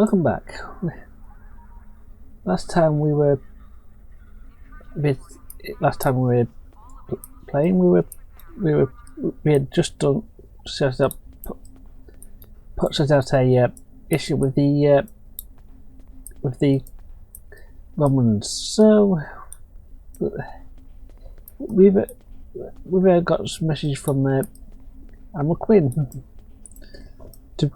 welcome back. Last time we were playing, we had just done set out a issue with the Romans. So we've got some message from Admiral Quinn to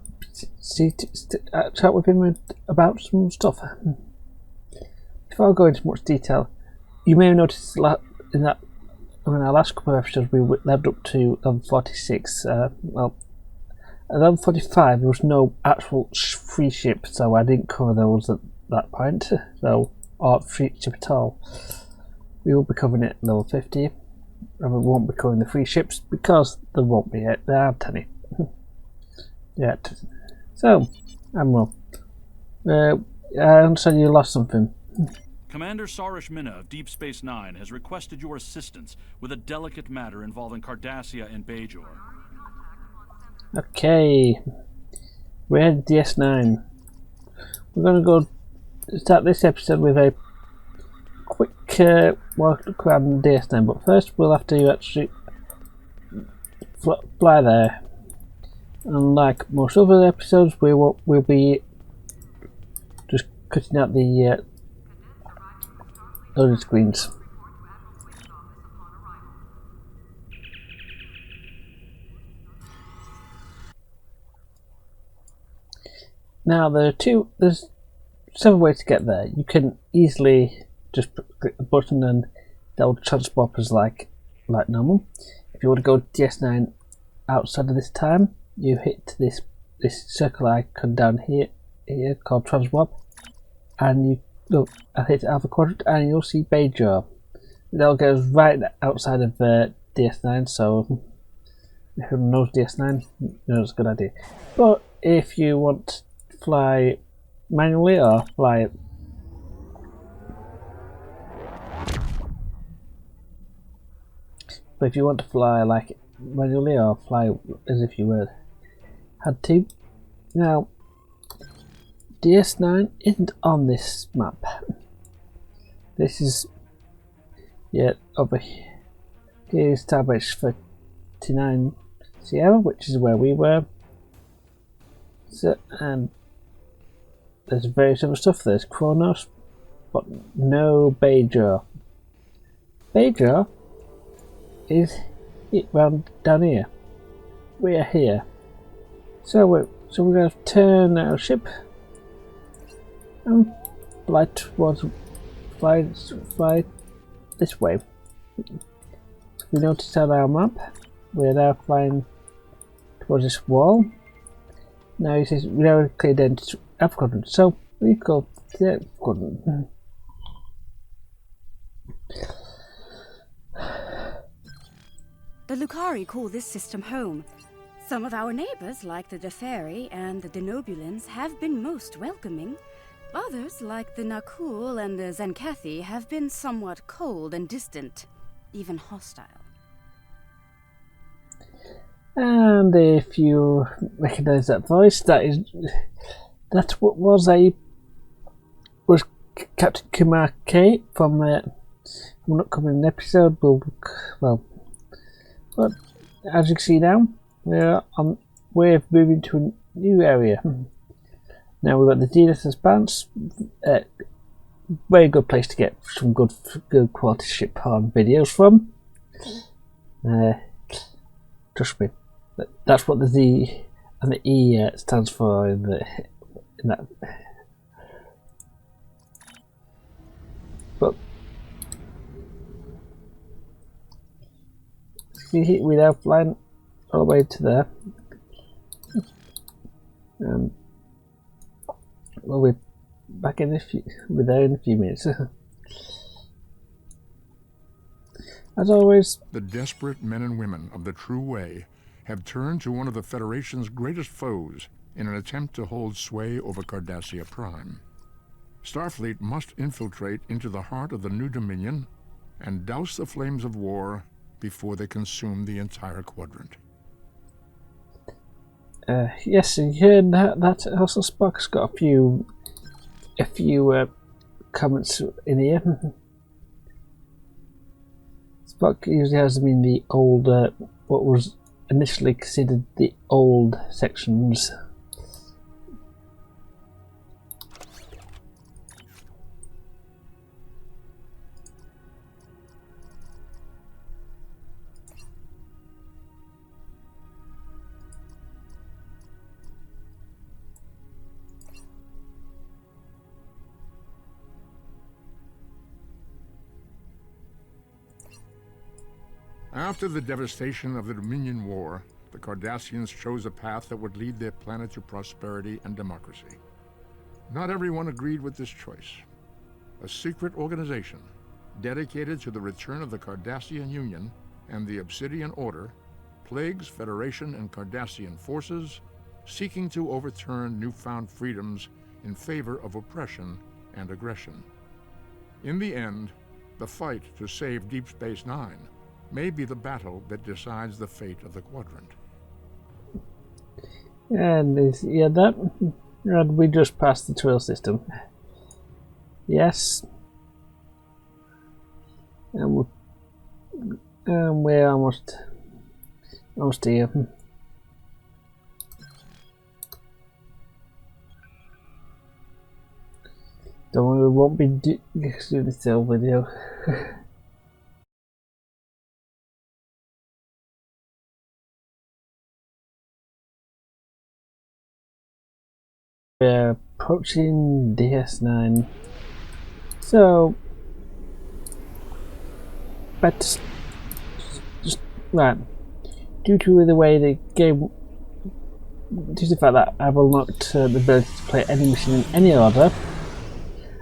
chat with him about some stuff. Before I go into much detail, you may have noticed in our last couple of episodes we leveled up to level 46. Well, at level 45 there was no actual free ship, so I didn't cover those at that point. So, or free ship at all. We will be covering it at level 50, and we won't be covering the free ships because there won't be it. There aren't any yet. So, Admiral, I understand you lost something. Commander Sarish Minna of Deep Space Nine has requested your assistance with a delicate matter involving Cardassia and Bajor. Okay, we're at DS9. We're going to go start this episode with a quick walk around DS9, but first we'll have to actually fly there. And like most other episodes, we'll be just cutting out the loading screens. Now there's several ways to get there. You can easily just click the button and they'll transport us like normal. If you want to go DS9 outside of this time, you hit this circle icon down here called Transwarp, and you look and hit Alpha Quadrant, and you'll see Bajor. That'll get us right outside of DS9. So who knows DS9? It's a good idea. But if you want to fly manually or fly it, but if you want to fly like manually or fly as if you had to. Now, DS9 isn't on this map. This is over here. Here's Starbase 39 Sierra, which is where we were. So, and there's various other stuff. There's Kronos, but no Bajor. Bajor is round down here. We are here. So we're going to turn our ship and fly this way. So we notice on our map we're now flying towards this wall. Now it says we now cleared into Alpha Quadrant, so we go to the Alpha Quadrant. The Lucari call this system home. Some of our neighbors, like the Deferi and the Denobulans, have been most welcoming. Others, like the Nakul and the Zenkathi, have been somewhat cold and distant, even hostile. And if you recognise that voice, that's what was Captain Kumar K from an upcoming episode. Well, but as you can see now, we're moving to a new area. Now we've got the DS Expanse. Very good place to get some good quality ship porn videos from. Trust me, that's what the Z and the E stands for in that. But we're now flying all the way to there. Well, we're back in we're there in a few minutes. As always, the desperate men and women of the True Way have turned to one of the Federation's greatest foes in an attempt to hold sway over Cardassia Prime. Starfleet must infiltrate into the heart of the New Dominion and douse the flames of war before they consume the entire quadrant. Yes, you heard that also Spock's got a few comments in here. Spock usually has them in the old, what was initially considered the old sections. After the devastation of the Dominion War, the Cardassians chose a path that would lead their planet to prosperity and democracy. Not everyone agreed with this choice. A secret organization dedicated to the return of the Cardassian Union and the Obsidian Order plagues Federation and Cardassian forces, seeking to overturn newfound freedoms in favor of oppression and aggression. In the end, the fight to save Deep Space Nine may be the battle that decides the fate of the quadrant. And and we just passed the Twill system. Yes. And we're almost here. Don't worry, we won't be doing this whole video. We're approaching DS9. So, but just right, due to the way the game, due to the fact that I've unlocked the ability to play any mission in any order,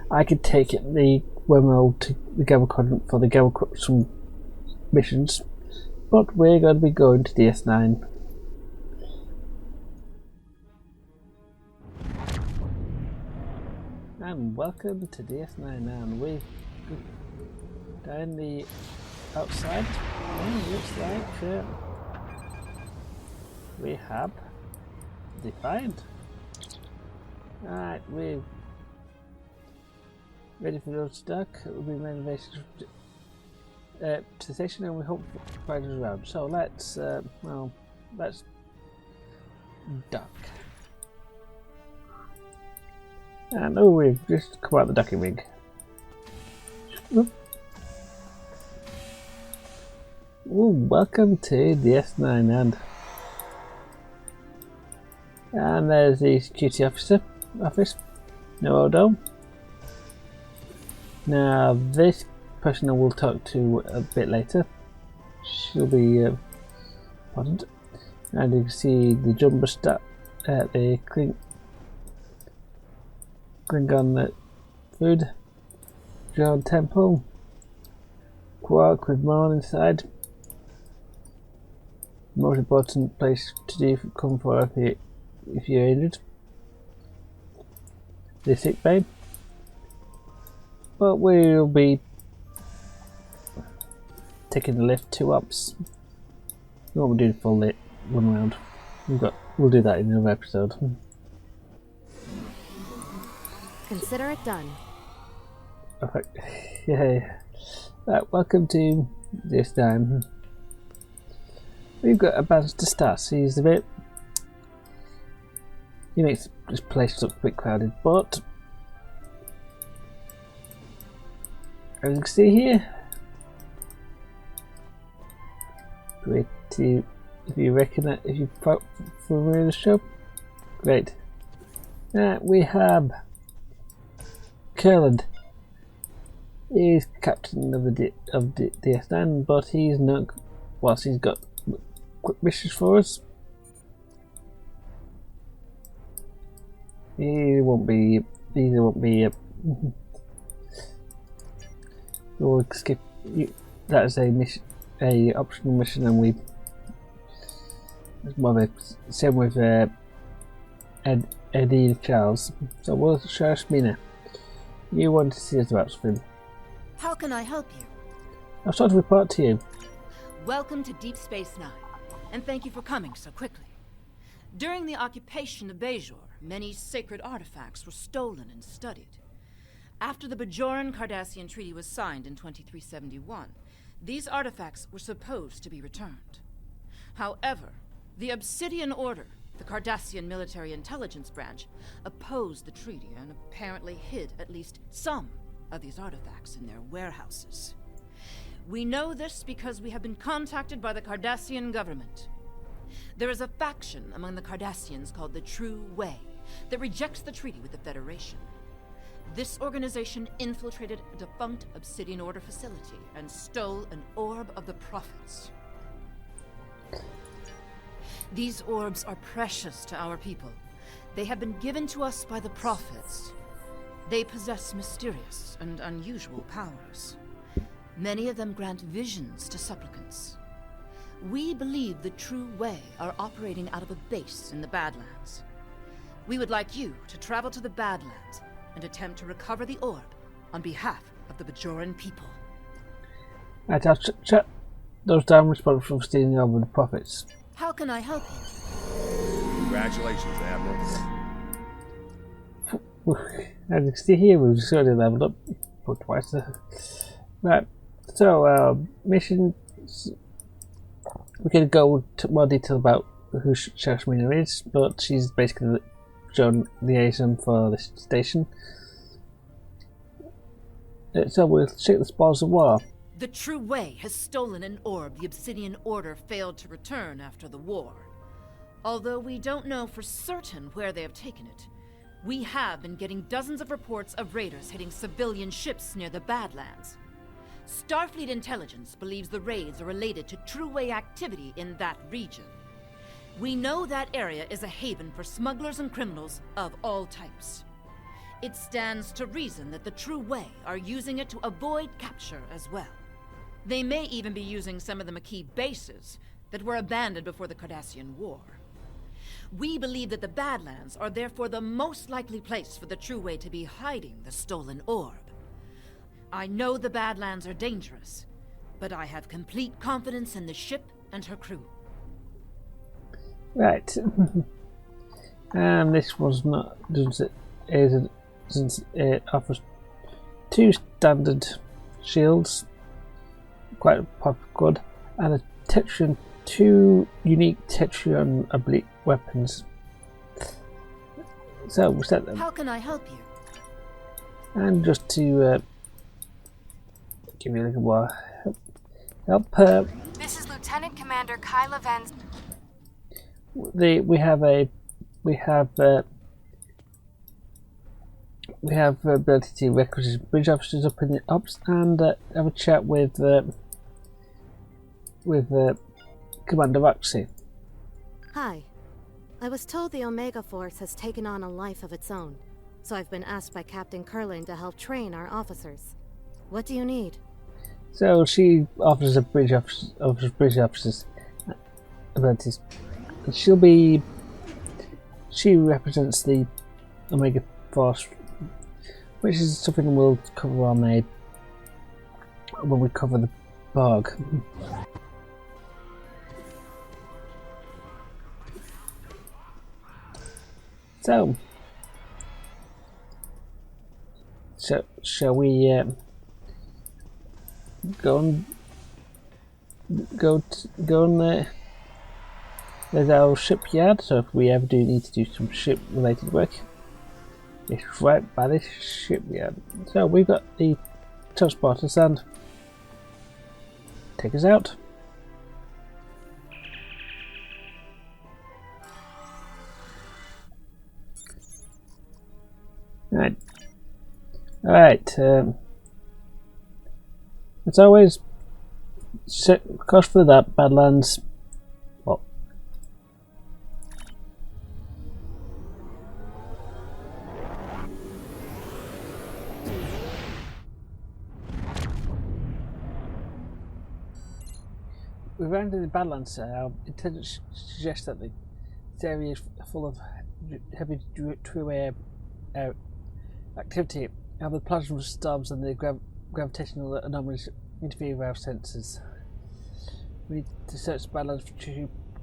I could take the wormhole to the Gamma Quadrant for the Gamma Quadrant missions, but we're going to be going to DS9. And welcome to DS9, and we're down the outside. And looks like we have defined. Alright, we're ready for those stuck. We'll be renovated to the station, and we hope to find us around. So let's duck. And oh, we've just come out the ducking rig. Ooh, welcome to DS9, and there's the security office. No Odo. Now this person I will talk to a bit later. She'll be important. And you can see the jumbo stat at the Klingon food, John Temple, Quark with Morn inside. Most important place to come for if you're injured. The sick bay. But we'll be taking the lift 2 ups. We won't do the full lit 1 round. We'll do that in another episode. Consider it done. Perfect. Yay. Right, welcome to this time. We've got a balance to start. He's a bit. He makes this place look a bit crowded, but as you can see here, if you recognize, if you familiar with the show, great. We have Kurland. He's captain of the DS9, but he's not. Whilst he's got quick missions for us, he won't be. We'll skip. That is a optional mission, and we. Well, same with Eddie and Charles. So we'll share Mina. You want to see us about something? How can I help you? I've started to report to you. Welcome to Deep Space Nine, and thank you for coming so quickly. During the occupation of Bajor, many sacred artifacts were stolen and studied. After the Bajoran Cardassian Treaty was signed in 2371, these artifacts were supposed to be returned. However, the Obsidian Order, the Cardassian military intelligence branch, opposed the treaty and apparently hid at least some of these artifacts in their warehouses. We know this because we have been contacted by the Cardassian government. There is a faction among the Cardassians called the True Way that rejects the treaty with the Federation. This organization infiltrated a defunct Obsidian Order facility and stole an orb of the Prophets. These orbs are precious to our people. They have been given to us by the Prophets. They possess mysterious and unusual powers. Many of them grant visions to supplicants. We believe the True Way are operating out of a base in the Badlands. We would like you to travel to the Badlands and attempt to recover the orb on behalf of the Bajoran people. Right, I'll shut those down responsible for stealing over the profits. How can I help you? Congratulations, Admiral. As you can see here, we've just already leveled up for twice. Right, so mission. We're going to go into more detail about who Sheriff Mina is, but she's basically the Bajoran liaison for this station. So we'll check the spoils of war. The True Way has stolen an orb the Obsidian Order failed to return after the war. Although we don't know for certain where they have taken it, we have been getting dozens of reports of raiders hitting civilian ships near the Badlands. Starfleet intelligence believes the raids are related to True Way activity in that region. We know that area is a haven for smugglers and criminals of all types. It stands to reason that the True Way are using it to avoid capture as well. They may even be using some of the Maquis bases that were abandoned before the Cardassian War. We believe that the Badlands are therefore the most likely place for the True Way to be hiding the stolen orb. I know the Badlands are dangerous, but I have complete confidence in the ship and her crew. Right. And this was not. It offers 2 standard shields, quite good, and a Tetrian, 2 unique Tetrian oblique weapons. So we'll set them. How can I help you? And just to give you a little more help. This is Lieutenant Commander Kyla Van. We have the ability to requisition bridge officers up in the ops and have a chat with Commander Roxy. Hi. I was told the Omega Force has taken on a life of its own, so I've been asked by Captain Curlin to help train our officers. What do you need? So she offers a bridge officers abilities. She represents the Omega Force, which is something we'll cover on when we cover the Borg. So shall we go and there's our shipyard, so if we ever do need to do some ship related work, it's right by this shipyard. So we've got the transporters and take us out. Alright, as always, cost for that, Badlands. Well, we've entered the Badlands. Our intelligence suggests that this area is full of heavy True activity. How the plasma storms and the gravitational anomalies interfere with our sensors. We need to search the Badlands for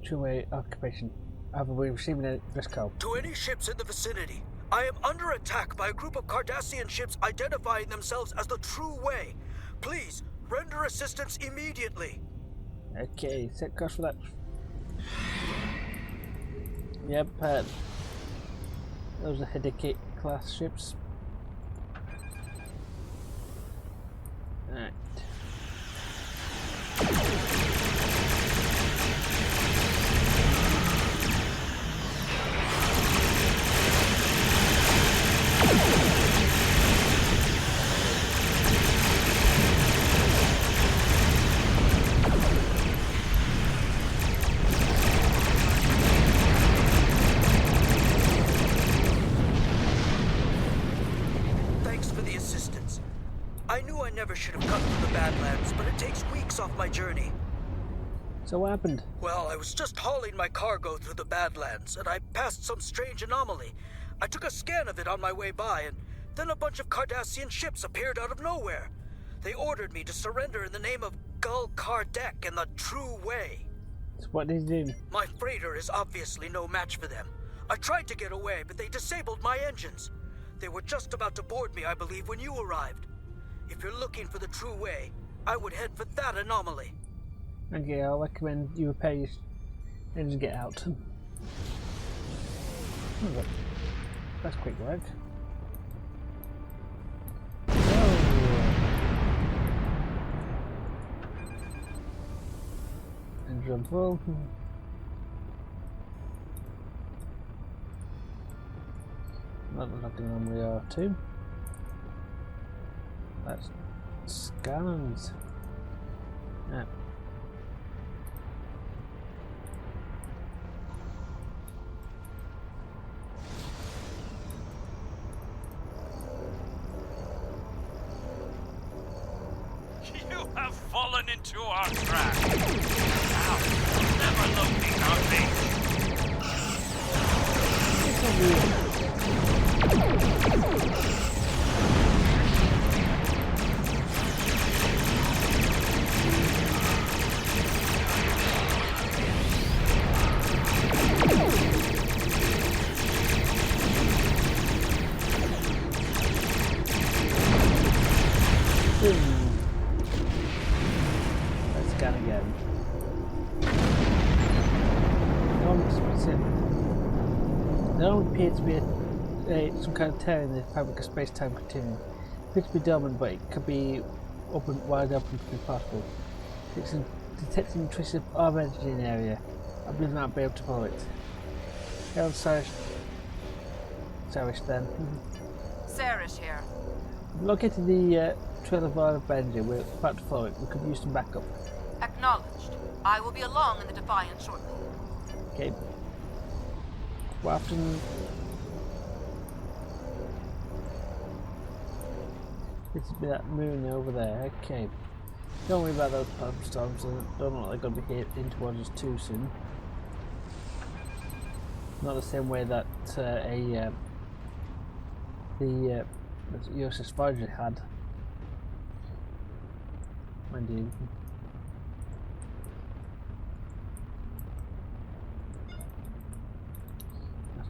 True occupation. Have we received a risk call? To any ships in the vicinity, I am under attack by a group of Cardassian ships identifying themselves as the True Way. Please, render assistance immediately. Okay, set course for that. Yep, those are Hideki class ships. Alright. Thanks for the assistance. I knew I never should have come to the Badlands, but it takes weeks off my journey. So what happened? Well, I was just hauling my cargo through the Badlands, and I passed some strange anomaly. I took a scan of it on my way by, and then a bunch of Cardassian ships appeared out of nowhere. They ordered me to surrender in the name of Gul Kardec and the True Way. So what did you do? My freighter is obviously no match for them. I tried to get away, but they disabled my engines. They were just about to board me, I believe, when you arrived. If you're looking for the True Way, I would head for that anomaly. Okay, I'll recommend you repair your engine and get out. Oh, that's quick work. Engine full. Not looking on we are too. That's scans. Yeah. You have fallen into our trap. Now, never locate our base. Let's scan again. There don't appear to be some kind of tear in the fabric of space-time continuum. It appears to be dormant, but it could be wide open to be possible. Detecting traces of energy in the area. I believe I might be able to follow it. Harold Sarish then. Sarish here. Located the trail of Violet Benji. We're about to follow it. We could use some backup. Acknowledged. I will be along in the Defiant shortly. Okay. What often? This would be that moon over there. Okay. Don't worry about those pump storms. Don't look like they're going to be hitting towards us too soon. Not the same way that the USS Voyager had. Mind you.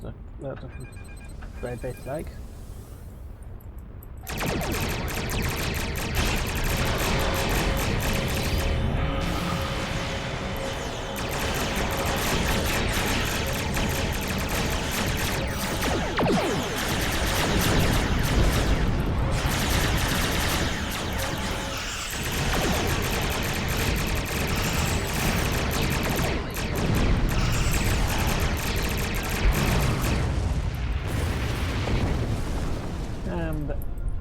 That's looking very bit like.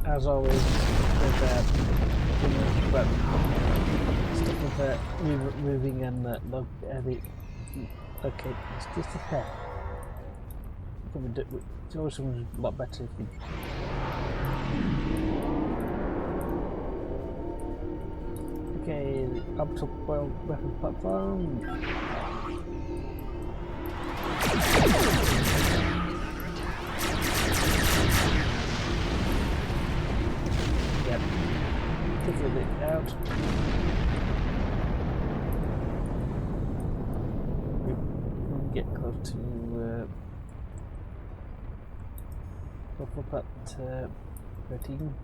As always, with stuff with moving and okay, it's just a hair. It's always a lot better if we. Okay, up to weapon platform. Figure it out. get close to up at 13.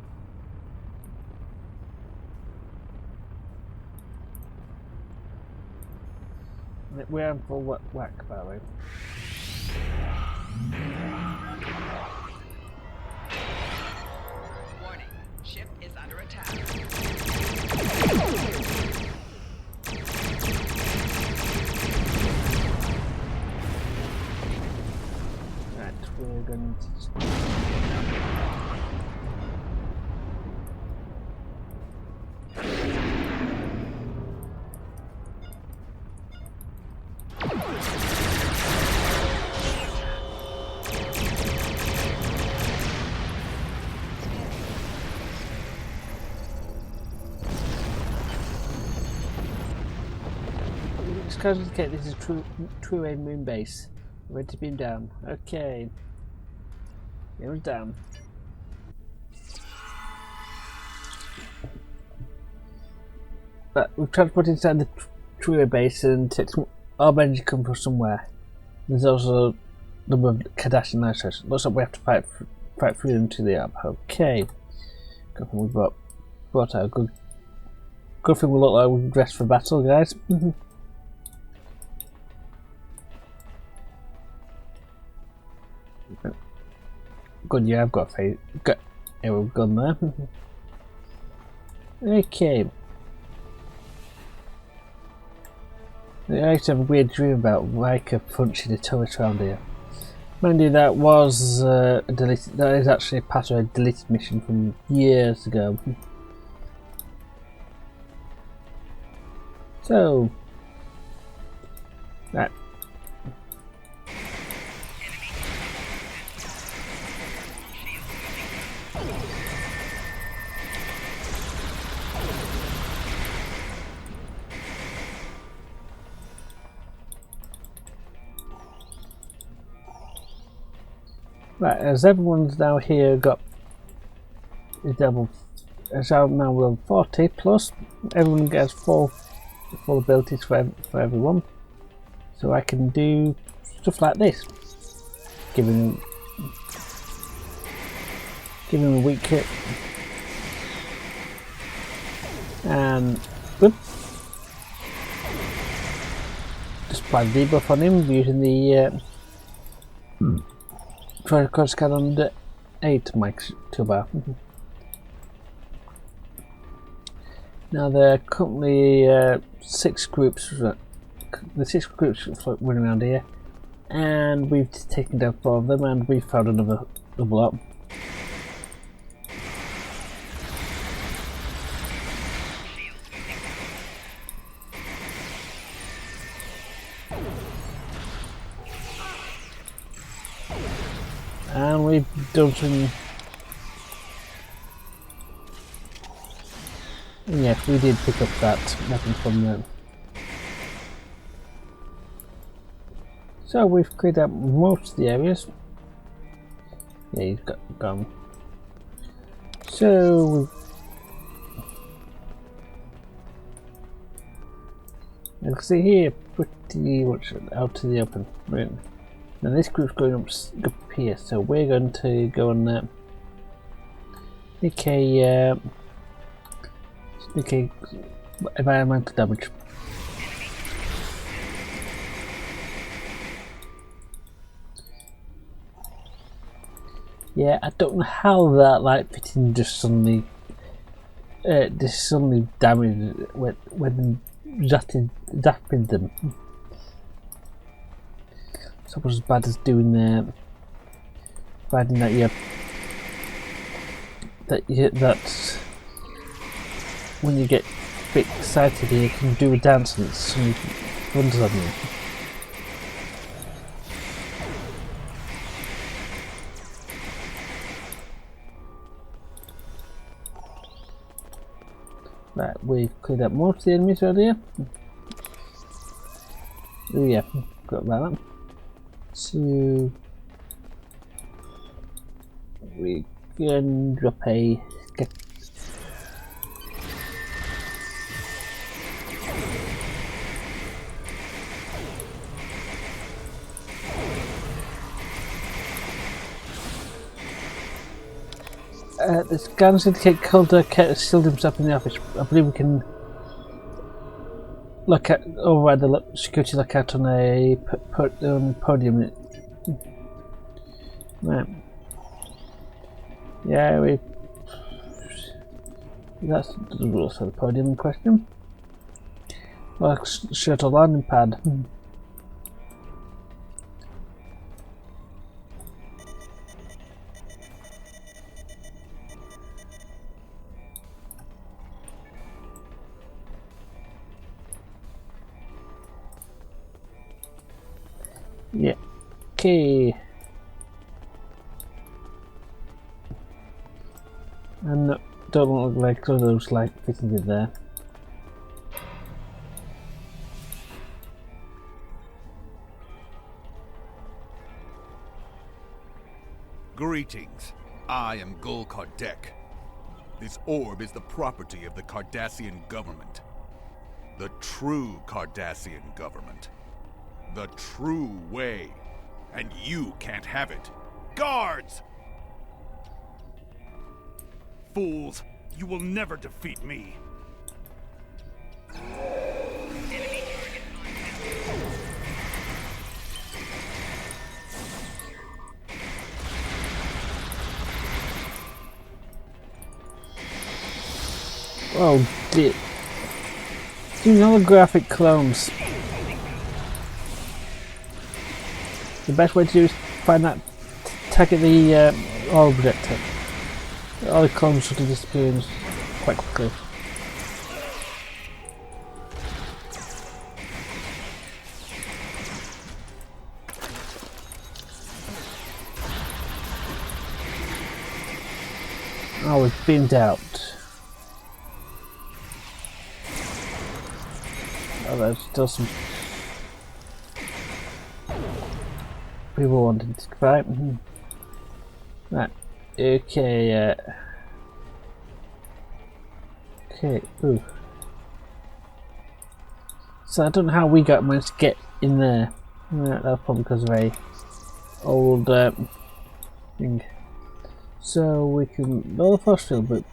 We're on full whack, by the way. Warning, ship is under attack. Right, we're going to... Okay, this is true aim moon base. Ready to beam down. Okay. Beam us down. But we've tried to put inside the true base and take some orb energy come from somewhere. There's also a number of Cardassian assets. Looks like we have to fight through them to the orb. Okay. Good thing we brought out a good thing we look like we're dressed for battle, guys. Good, yeah, I've got a gun there. Okay. I used to have a weird dream about Riker punching a turret around here. Mind you, that was deleted. That is actually part of a deleted mission from years ago. So, right. Right, as everyone's now here got is now level 40 plus, everyone gets full abilities for everyone. So I can do stuff like this, giving them a weak hit, and whoop, just apply the debuff on him using the try to cross scan on the 8 mics toolbar. Now there are currently 6 groups. The 6 groups running around here, and we've taken down 4 of them, and we've found another lot. And we've done some... Yes, we did pick up that weapon from them. So we've cleared out most of the areas. Yeah, he's gone. So... you can see here, pretty much out to the open. Right. Now this group's going up here, so we're going to go on make environmental damage. Yeah, I don't know how that light fitting just suddenly damaged when zapping them. It's almost as bad as doing finding that's when you get a bit excited you can do a dance and it suddenly runs on you. Right, we've cleared up most of the enemies earlier. Oh yeah, got that. So we can drop a The scans indicate Calder has sealed himself in the office. I believe we can look at override the security lookout on a podium. Right. Yeah, that's also the podium in question. Well, shuttle landing pad. Yeah. Okay. And don't look like those like fitting it there. Greetings. I am Gul Kardec. This orb is the property of the Cardassian government. The true Cardassian government. The true way. And you can't have it. Guards! Fools, you will never defeat me. Oh dear. Doing holographic clones. The best way to do is find that target the orb projector. All the clones should have disappeared quite quickly. Oh, we've binned out. Oh, there's still some people wanting to fight. Right. Okay. Okay. Ooh. So I don't know how we managed to get in there. That was probably because of a old thing. So we can lower the force field, but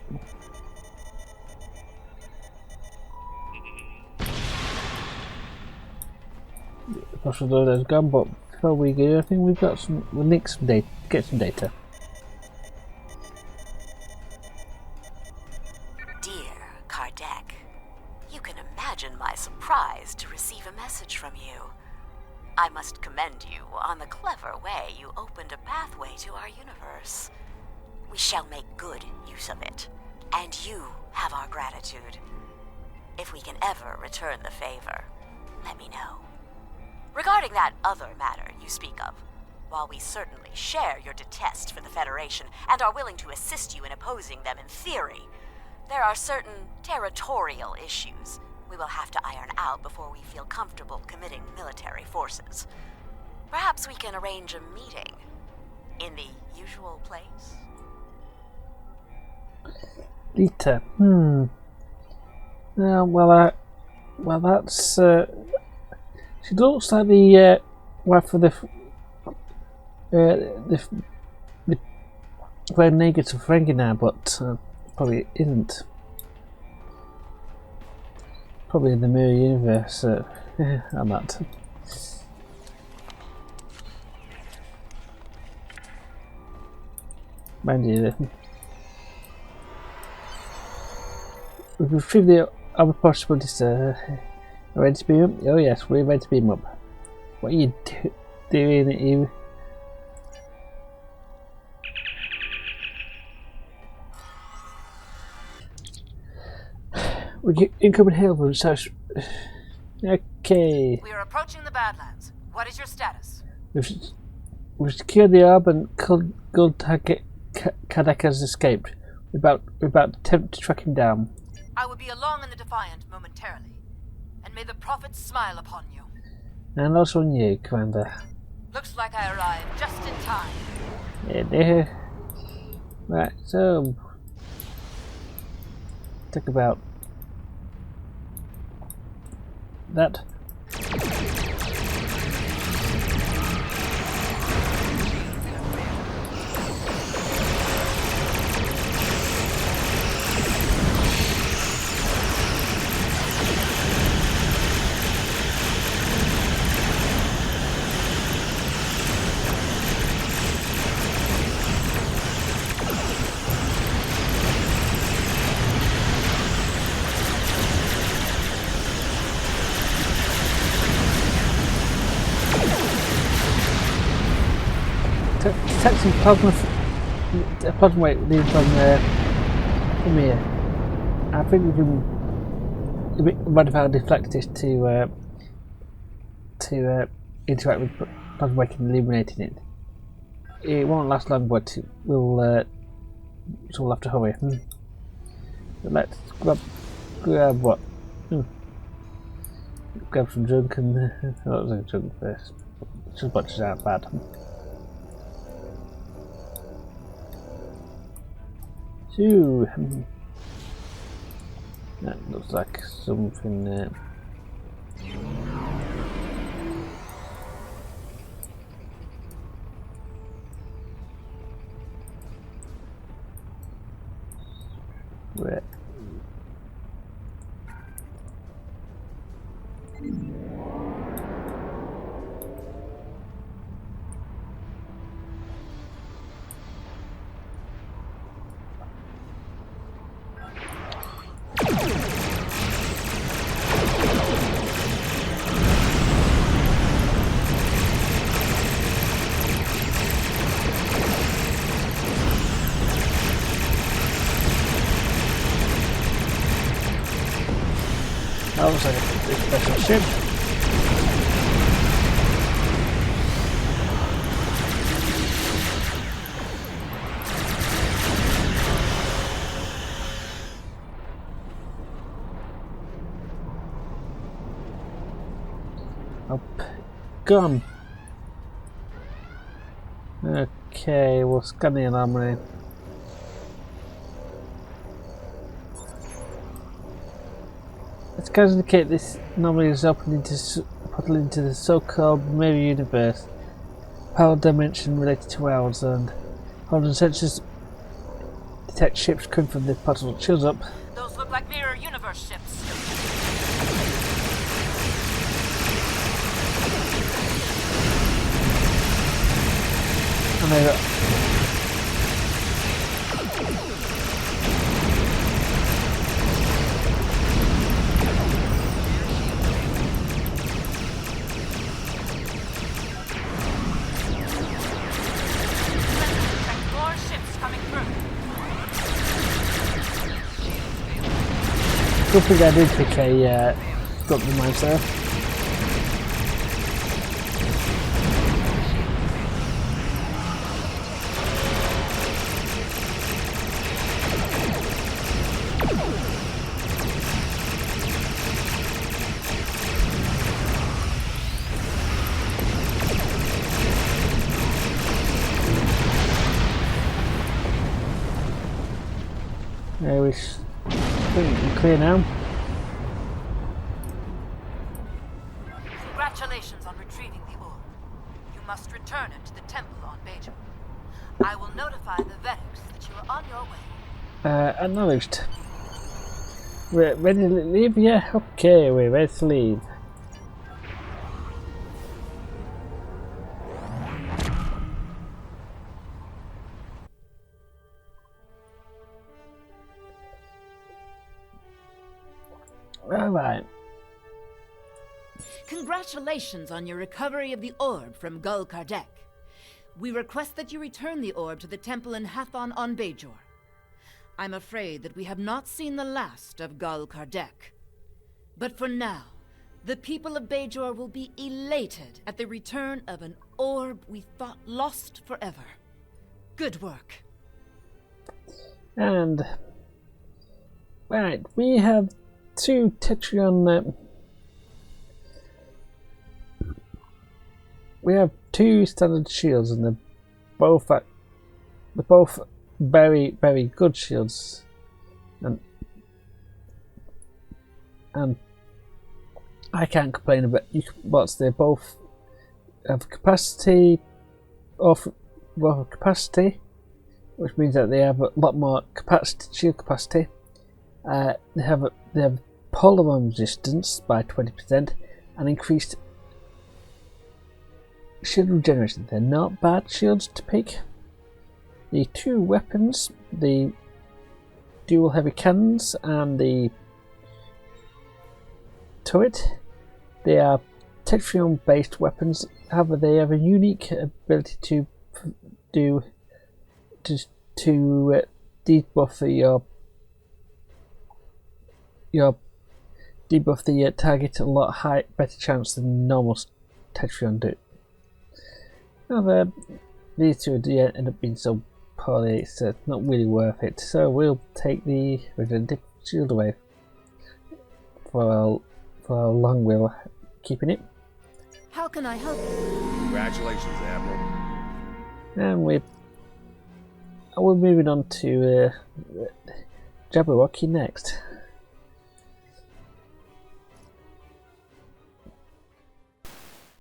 the force field loader is gone. But before we go, I think we've got some. We'll nick some data. Get some data. Dear Kardec, you can imagine my surprise to receive a message from you. I must commend you on the clever way you opened a pathway to our universe. We shall make good use of it, and you have our gratitude. If we can ever return the favor, let me know. Regarding that other matter you speak of, while we certainly share your detest for the Federation and are willing to assist you in opposing them in theory, there are certain territorial issues we will have to iron out before we feel comfortable committing military forces. Perhaps we can arrange a meeting in the usual place? Data. Well, that's. She looks like the wife for the very negative Ferengi now, but probably isn't. Probably in the mirror universe. I'm not. Mind you. We've retrieved the other possibilities. Ready to beam up? Oh yes, we're ready to beam up. What are you doing, Eve? We get incoming hail from South. Okay. We are approaching the Badlands. What is your status? We've secured the orb and Kardec has escaped. We're about to attempt to track him down. I will be along in the Defiant momentarily, and may the prophets smile upon you. And also on you, Commander. Looks like I arrived just in time. Yeah, there. Right, so talk about that. detecting plasma wave leading from here. I think we can modify the deflectors to interact with plasma wave and illuminating it. It won't last long, but so we'll have to hurry. But let's grab what? Grab some junk and not some junk first. Just bunches aren't bad. So that looks like something. Where? That looks like a special ship. Up. Gone. Okay, we'll scan the anomaly. Scans indicate this anomaly is opened into portal into the so-called mirror universe, power dimension related to ours, and Holden sensors detect ships coming from the portal. Shields up. Those look like mirror universe ships. And they got good thing I did pick a drop the mines there. There we clear now. Congratulations on retrieving the orb. You must return it to the temple on Bajor. I will notify the Vedics that you are on your way. Acknowledged. We're ready to leave? Yeah, okay, we're ready to leave. Alright. Congratulations on your recovery of the orb from Gul Kardec. We request that you return the orb to the temple in Hathon on Bajor. I'm afraid that we have not seen the last of Gul Kardec. But for now, the people of Bajor will be elated at the return of an orb we thought lost forever. Good work. And right, we have two Tetrion. We have two standard shields, and they're both very, very good shields, and I can't complain about but they both have capacity of capacity, which means that they have a lot more capacity, shield capacity. They have polymer resistance by 20% and increased shield regeneration. They're not bad shields to pick. The two weapons, the dual heavy cannons and the turret, they are Tetrion based weapons. However, they have a unique ability to do to debuff debuff the target a lot better chance than normal Tetrion do. However, these two end up being so poorly, it's not really worth it. So we'll take the Regenerative Shield away for how long we're keeping it. How can I help you? Congratulations, Admiral. And we're moving on to Jabberwocky next.